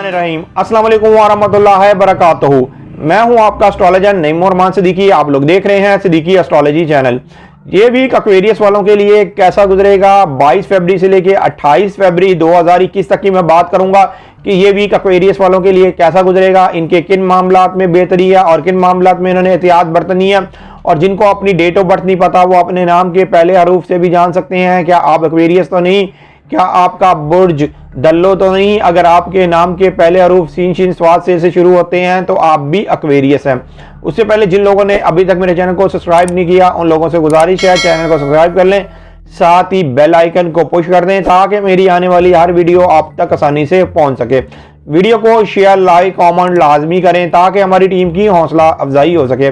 बिस्मिल्लाहिर्रहमानिर्रहीम अस्सलाम वालेकुम वरहमतुल्लाहि वबरकातुहू। मैं हूं आपका एस्ट्रोलॉजर नईम रहमान सिद्दीकी। आप लोग देख रहे हैं सिद्दीकी एस्ट्रोलॉजी चैनल। ये वीक एक्वेरियस वालों के लिए कैसा गुजरेगा 22 फरवरी से लेके 28 फरवरी 2021 तक की मैं बात करूंगा कि ये वीक एक्वेरियस वालों के लिए कैसा गुजरेगा, इनके किन मामलात में बेहतरी है और किन मामलात में इन्होंने एहतियात बरतनी है। और जिनको अपनी डेट ऑफ बर्थ नहीं पता वो अपने नाम के पहले हरूफ से भी जान सकते हैं। क्या आप एक्वेरियस तो नहीं, क्या आपका बुर्ज दल्लो तो नहीं। अगर आपके नाम के पहले हरूफ सीन शीन स्वाद से शुरू होते हैं तो आप भी एक्वेरियस हैं। उससे पहले जिन लोगों ने अभी तक मेरे चैनल को सब्सक्राइब नहीं किया उन लोगों से गुजारिश है चैनल को सब्सक्राइब कर लें, साथ ही बेल आइकन को पुश कर दें ताकि मेरी आने वाली हर वीडियो आप तक आसानी से पहुंच सके। वीडियो को शेयर लाइक कमेंट लाजमी करें ताकि हमारी टीम की हौसला अफजाई हो सके।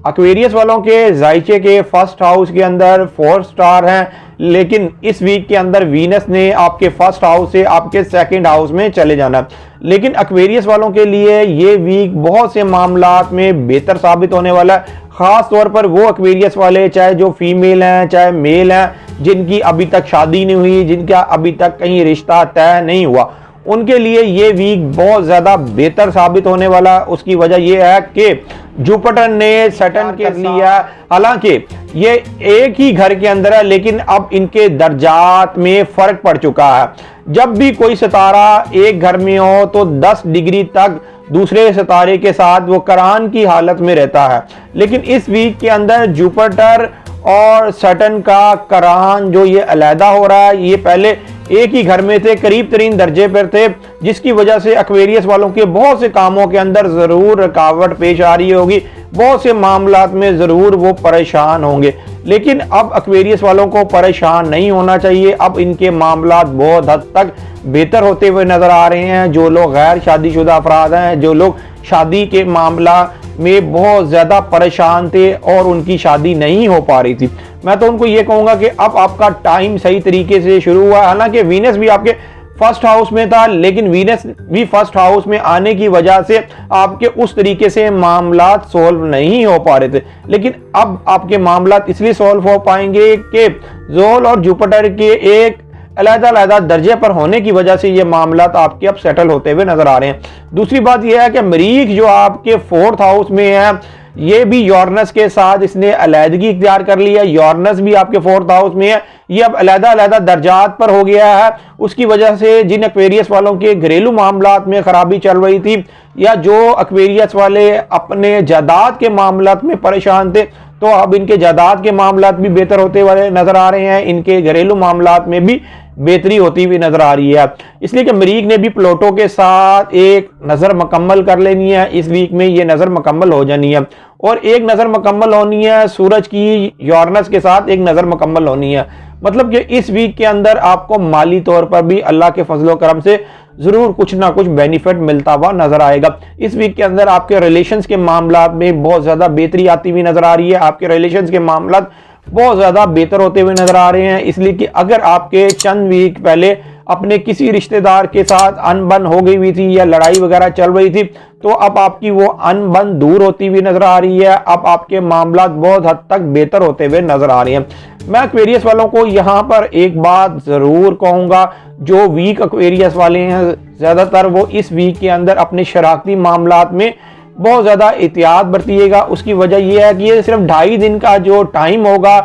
एक्वेरियस वालों के जायचे के फर्स्ट हाउस के अंदर 4 स्टार हैं, लेकिन इस वीक के अंदर वीनस ने आपके फर्स्ट हाउस से आपके सेकंड हाउस में चले जाना। लेकिन एक्वेरियस वालों के लिए ये वीक बहुत से मामलात में बेहतर साबित होने वाला है। खास तौर पर वो एक्वेरियस वाले चाहे जो फीमेल हैं चाहे मेल हैं, जिनकी अभी तक शादी नहीं हुई, जिनका अभी तक कहीं रिश्ता तय नहीं हुआ, उनके लिए ये वीक बहुत ज़्यादा बेहतर साबित होने वाला। उसकी वजह यह है कि जुपिटर ने सैटर्न कर लिया। हालांकि ये एक ही घर के अंदर है लेकिन अब इनके दर्जात में फर्क पड़ चुका है। जब भी कोई सितारा एक घर में हो तो 10 डिग्री तक दूसरे सितारे के साथ वो करान की हालत में रहता है। लेकिन इस वीक के अंदर जुपिटर और सैटर्न का करान जो ये अलहदा हो रहा है, ये पहले एक ही घर में थे, करीब तरीन दर्जे पर थे, जिसकी वजह से एक्वेरियस वालों के बहुत से कामों के अंदर जरूर रुकावट पेश आ रही होगी, बहुत से मामलात में जरूर वो परेशान होंगे। लेकिन अब एक्वेरियस वालों को परेशान नहीं होना चाहिए। अब इनके मामलात बहुत हद तक बेहतर होते हुए नजर आ रहे हैं। जो लोग गैर शादीशुदा अफराद हैं, जो लोग शादी के मामला में बहुत ज्यादा परेशान थे और उनकी शादी नहीं हो पा रही थी, मैं तो उनको ये कहूंगा कि अब आपका टाइम सही तरीके से शुरू हुआ। हालांकि वीनस भी आपके फर्स्ट हाउस में था, लेकिन वीनस भी फर्स्ट हाउस में आने की वजह से आपके उस तरीके से मामलात सॉल्व नहीं हो पा रहे थे। लेकिन अब आपके मामलात इसलिए सॉल्व हो पाएंगे कि जोल और जुपिटर के एक अलग-अलग दर्जे पर होने की वजह से ये मामलात आपके अब सेटल होते हुए नजर आ रहे हैं। दूसरी बात यह है कि मरीख जो आपके 4th हाउस में है, ये भी यूरेनस के साथ इसने अलहदगी इख्तियार कर ली है। यूरेनस भी आपके 4th हाउस में है, ये अब अलग-अलग दर्जात पर हो गया है। उसकी वजह से जिन एक्वेरियस वालों के घरेलू मामलात में खराबी चल रही थी या जो एक्वेरियस वाले अपने जायदाद के मामलात में परेशान थे, तो अब इनके जायदाद के मामलात भी बेहतर होते हुए नजर आ रहे हैं। इनके घरेलू मामलात में भी बेहतरी होती हुई नजर आ रही है। इसलिए कि मरीख ने भी प्लूटो के साथ एक नज़र मुकम्मल कर लेनी है। इस वीक में ये नज़र मुकम्मल हो जानी है और एक नज़र मुकम्मल होनी है सूरज की यूरेनस के साथ एक नज़र मुकम्मल होनी है। मतलब कि इस वीक के अंदर आपको माली तौर पर भी अल्लाह के फजलो करम से जरूर कुछ ना कुछ बेनिफिट मिलता हुआ नजर आएगा। इस वीक के अंदर आपके रिलेशंस के मामलात में बहुत ज्यादा बेहतरी आती हुई नजर आ रही है। आपके रिलेशंस के मामलात बहुत ज्यादा बेहतर होते हुए नजर आ रहे हैं। इसलिए कि अगर आपके चंद वीक पहले अपने किसी रिश्तेदार के साथ अनबन हो गई हुई थी या लड़ाई वगैरह चल रही थी, तो अब आपकी वो अनबन दूर होती हुई नजर आ रही है। अब आपके मामलात बहुत हद तक बेहतर होते हुए नजर आ रहे हैं। मैं एक्वेरियस वालों को यहाँ पर एक बात जरूर कहूँगा, जो वीक एक्वेरियस वाले हैं ज्यादातर वो इस वीक के अंदर अपने शरारती मामलात में बहुत ज्यादा एहतियात बरतिएगा। उसकी वजह यह है कि ये सिर्फ 2.5 दिन का जो टाइम होगा,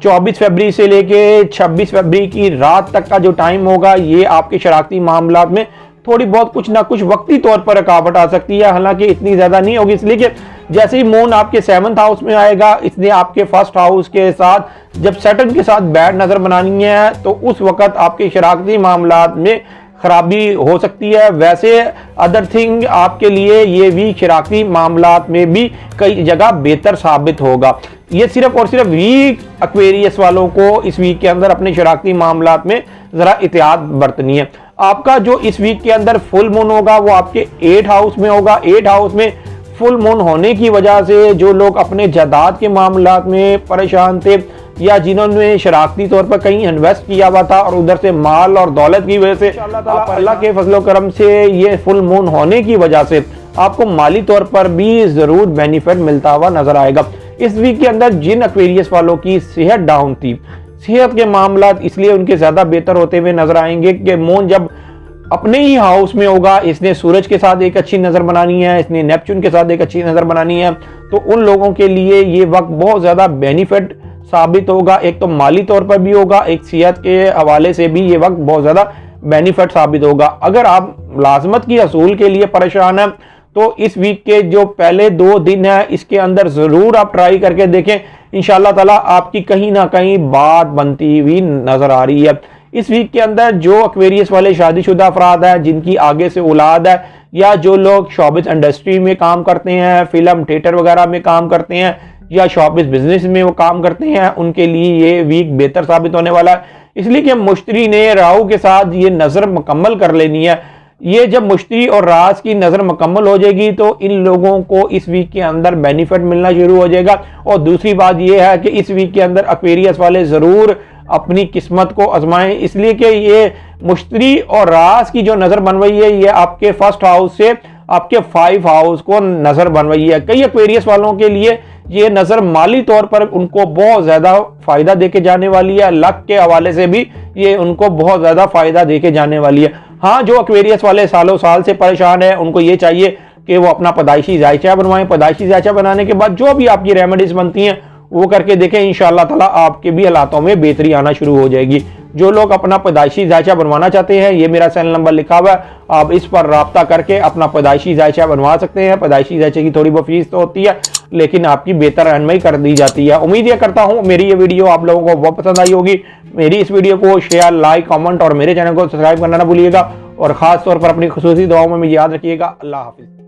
24 फरवरी से लेके 26 फरवरी की रात तक का जो टाइम होगा, ये आपके शरारती मामलात में थोड़ी बहुत कुछ ना कुछ वक्ती तौर पर रुकावट आ सकती है। हालांकि इतनी ज्यादा नहीं होगी, इसलिए कि जैसे ही मून आपके 7th हाउस में आएगा, इसने आपके फर्स्ट हाउस के साथ जब सैटर्न के साथ बैड नजर बनानी है तो उस वक्त आपके शरारती मामलात में खराबी हो सकती है। वैसे अदर थिंग आपके लिए ये वीक शरारती मामलात में भी कई जगह बेहतर साबित होगा। ये सिर्फ और सिर्फ वीक एक्वेरियस वालों को इस वीक के अंदर अपने शरारती मामलात में जरा एहतियात बरतनी है। आपका जो इस वीक के अंदर फुल मून होगा वो आपके 8th हाउस में होगा। 8th हाउस में फुल मून होने की वजह से जो लोग अपने जायदाद के मामलात में परेशान थे या जिन्होंने शरारती तौर पर कहीं इन्वेस्ट किया हुआ था और उधर से माल और दौलत की वजह से अल्लाह के फजलो करम से ये फुल मून होने की वजह से आपको माली तौर पर भी जरूर बेनिफिट मिलता हुआ नजर आएगा। इस वीक के अंदर जिन एक्वेरियस वालों की सेहत डाउन थी, सेहत के मामलात इसलिए उनके ज्यादा बेहतर होते हुए नजर आएंगे कि मून जब अपने ही हाउस में होगा, इसने सूरज के साथ एक अच्छी नज़र बनानी है, इसने नेपच्यून के साथ एक अच्छी नज़र बनानी है, तो उन लोगों के लिए ये वक्त बहुत ज़्यादा बेनिफिट साबित होगा। एक तो माली तौर पर भी होगा, एक सेहत के हवाले से भी ये वक्त बहुत ज़्यादा बेनिफिट साबित होगा। अगर आप लाजमत की असूल के लिए परेशान हैं तो इस वीक के जो पहले 2 दिन है इसके अंदर ज़रूर आप ट्राई करके देखें, इंशाअल्लाह ताला आपकी कहीं ना कहीं बात बनती हुई नज़र आ रही है। इस वीक के अंदर जो एक्वेरियस वाले शादीशुदा अफराद हैं जिनकी आगे से औलाद है, या जो लोग शोबिस इंडस्ट्री में काम करते हैं, फिल्म थिएटर वगैरह में काम करते हैं, या शोबिस बिजनेस में वो काम करते हैं, उनके लिए ये वीक बेहतर साबित होने वाला है। इसलिए कि मुश्तरी ने राहु के साथ ये नज़र मुकम्मल कर लेनी है। ये जब मुश्तरी और राज की नज़र मुकम्मल हो जाएगी तो इन लोगों को इस वीक के अंदर बेनिफिट मिलना शुरू हो जाएगा। और दूसरी बात यह है कि इस वीक के अंदर एक्वेरियस वाले ज़रूर अपनी किस्मत को आजमाएं, इसलिए कि ये मुश्तरी और राज की जो नज़र बन रही है ये आपके फर्स्ट हाउस से आपके 5 हाउस को नज़र बन रही है। कई एक्वेरियस वालों के लिए ये नज़र माली तौर पर उनको बहुत ज़्यादा फ़ायदा देके जाने वाली है, लक के हवाले से भी ये उनको बहुत ज़्यादा फ़ायदा देके जाने वाली है। हाँ, जो एक्वेरियस वाले सालों साल से परेशान है उनको ये चाहिए कि वो अपना पैदाइशी जायचा बनवाएं। पैदाइशी जायचा बनाने के बाद जो भी आपकी रेमेडीज बनती हैं वो करके देखें, इंशाअल्लाह ताला आपके भी हालातों में बेहतरी आना शुरू हो जाएगी। जो लोग अपना पैदाइशी जायचा बनवाना चाहते हैं, ये मेरा सेल नंबर लिखा हुआ है, आप इस पर राब्ता करके अपना पैदाइशी जायचा बनवा सकते हैं। पैदाइशी जायचे की थोड़ी बहुत फीस तो होती है लेकिन आपकी बेहतर रहनुमाई कर दी जाती है। उम्मीद ये करता हूँ मेरी ये वीडियो आप लोगों को बहुत पसंद आई होगी। मेरी इस वीडियो को शेयर, लाइक, कमेंट और मेरे चैनल को सब्सक्राइब करना ना भूलिएगा। और ख़ास तौर पर अपनी खुसूसी दुआओं में याद रखिएगा। अल्लाह हाफिज़।